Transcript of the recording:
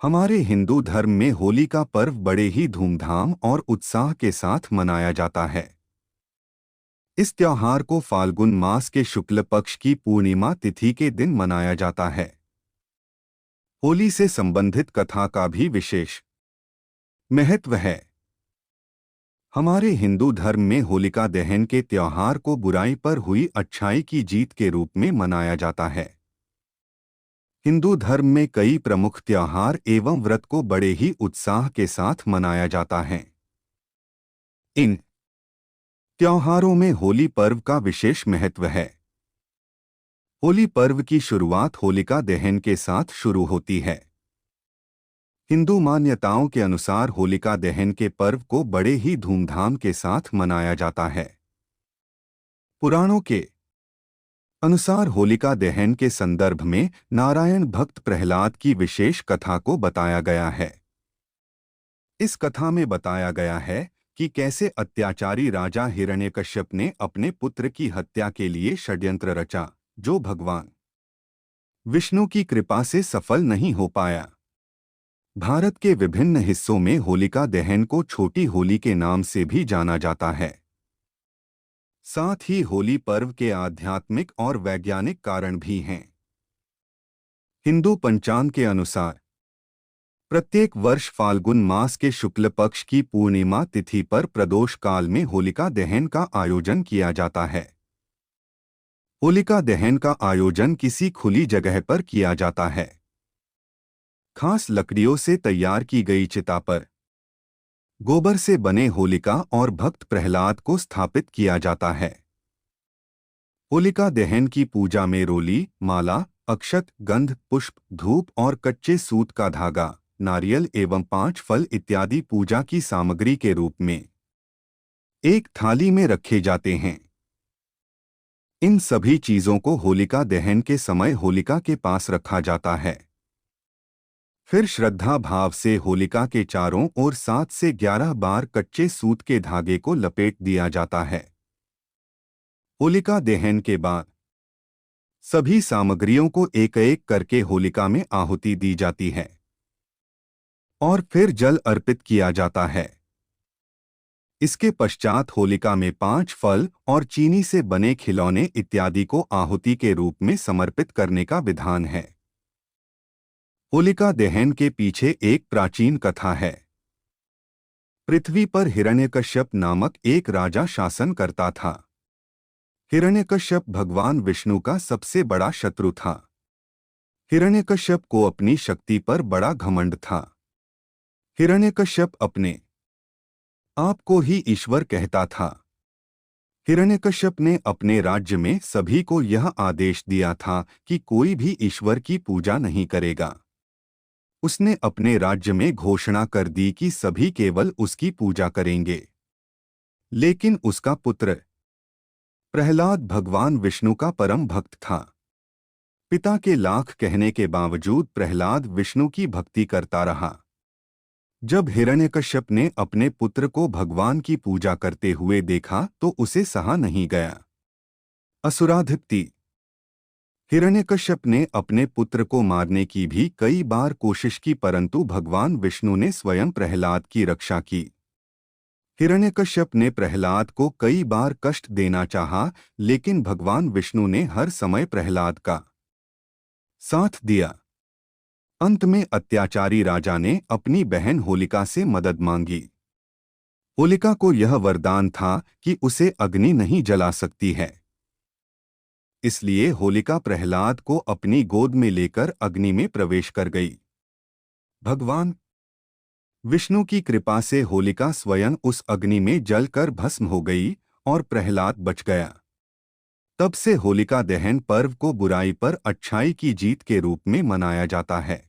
हमारे हिंदू धर्म में होली का पर्व बड़े ही धूमधाम और उत्साह के साथ मनाया जाता है। इस त्योहार को फाल्गुन मास के शुक्ल पक्ष की पूर्णिमा तिथि के दिन मनाया जाता है। होली से संबंधित कथा का भी विशेष महत्व है। हमारे हिंदू धर्म में होलिका दहन के त्योहार को बुराई पर हुई अच्छाई की जीत के रूप में मनाया जाता है। हिंदू धर्म में कई प्रमुख त्योहार एवं व्रत को बड़े ही उत्साह के साथ मनाया जाता है। इन त्योहारों में होली पर्व का विशेष महत्व है। होली पर्व की शुरुआत होलिका दहन के साथ शुरू होती है। हिंदू मान्यताओं के अनुसार होलिका दहन के पर्व को बड़े ही धूमधाम के साथ मनाया जाता है। पुराणों के अनुसार होलिका दहन के संदर्भ में नारायण भक्त प्रहलाद की विशेष कथा को बताया गया है। इस कथा में बताया गया है कि कैसे अत्याचारी राजा हिरण्यकश्यप ने अपने पुत्र की हत्या के लिए षड्यंत्र रचा, जो भगवान विष्णु की कृपा से सफल नहीं हो पाया। भारत के विभिन्न हिस्सों में होलिका दहन को छोटी होली के नाम से भी जाना जाता है। साथ ही होली पर्व के आध्यात्मिक और वैज्ञानिक कारण भी हैं। हिंदू पंचांग के अनुसार प्रत्येक वर्ष फाल्गुन मास के शुक्ल पक्ष की पूर्णिमा तिथि पर प्रदोष काल में होलिका दहन का आयोजन किया जाता है। होलिका दहन का आयोजन किसी खुली जगह पर किया जाता है। खास लकड़ियों से तैयार की गई चिता पर गोबर से बने होलिका और भक्त प्रहलाद को स्थापित किया जाता है। होलिका दहन की पूजा में रोली, माला, अक्षत, गंध, पुष्प, धूप और कच्चे सूत का धागा, नारियल एवं 5 फल इत्यादि पूजा की सामग्री के रूप में एक थाली में रखे जाते हैं। इन सभी चीजों को होलिका दहन के समय होलिका के पास रखा जाता है। फिर श्रद्धा भाव से होलिका के चारों ओर 7 से 11 बार कच्चे सूत के धागे को लपेट दिया जाता है। होलिका दहन के बाद सभी सामग्रियों को एक एक करके होलिका में आहुति दी जाती है और फिर जल अर्पित किया जाता है। इसके पश्चात होलिका में 5 फल और चीनी से बने खिलौने इत्यादि को आहुति के रूप में समर्पित करने का विधान है। होलिका दहन के पीछे एक प्राचीन कथा है। पृथ्वी पर हिरण्यकश्यप नामक एक राजा शासन करता था। हिरण्यकश्यप भगवान विष्णु का सबसे बड़ा शत्रु था। हिरण्यकश्यप को अपनी शक्ति पर बड़ा घमंड था। हिरण्यकश्यप अपने आप को ही ईश्वर कहता था। हिरण्यकश्यप ने अपने राज्य में सभी को यह आदेश दिया था कि कोई भी ईश्वर की पूजा नहीं करेगा। उसने अपने राज्य में घोषणा कर दी कि सभी केवल उसकी पूजा करेंगे। लेकिन उसका पुत्र प्रहलाद भगवान विष्णु का परम भक्त था। पिता के लाख कहने के बावजूद प्रहलाद विष्णु की भक्ति करता रहा। जब हिरण्यकश्यप ने अपने पुत्र को भगवान की पूजा करते हुए देखा तो उसे सहा नहीं गया। असुराधिपति हिरण्यकश्यप ने अपने पुत्र को मारने की भी कई बार कोशिश की, परंतु भगवान विष्णु ने स्वयं प्रहलाद की रक्षा की। हिरण्यकश्यप ने प्रहलाद को कई बार कष्ट देना चाहा, लेकिन भगवान विष्णु ने हर समय प्रहलाद का साथ दिया। अंत में अत्याचारी राजा ने अपनी बहन होलिका से मदद मांगी। होलिका को यह वरदान था कि उसे अग्नि नहीं जला सकती है। इसलिए होलिका प्रहलाद को अपनी गोद में लेकर अग्नि में प्रवेश कर गई। भगवान विष्णु की कृपा से होलिका स्वयं उस अग्नि में जलकर भस्म हो गई और प्रहलाद बच गया। तब से होलिका दहन पर्व को बुराई पर अच्छाई की जीत के रूप में मनाया जाता है।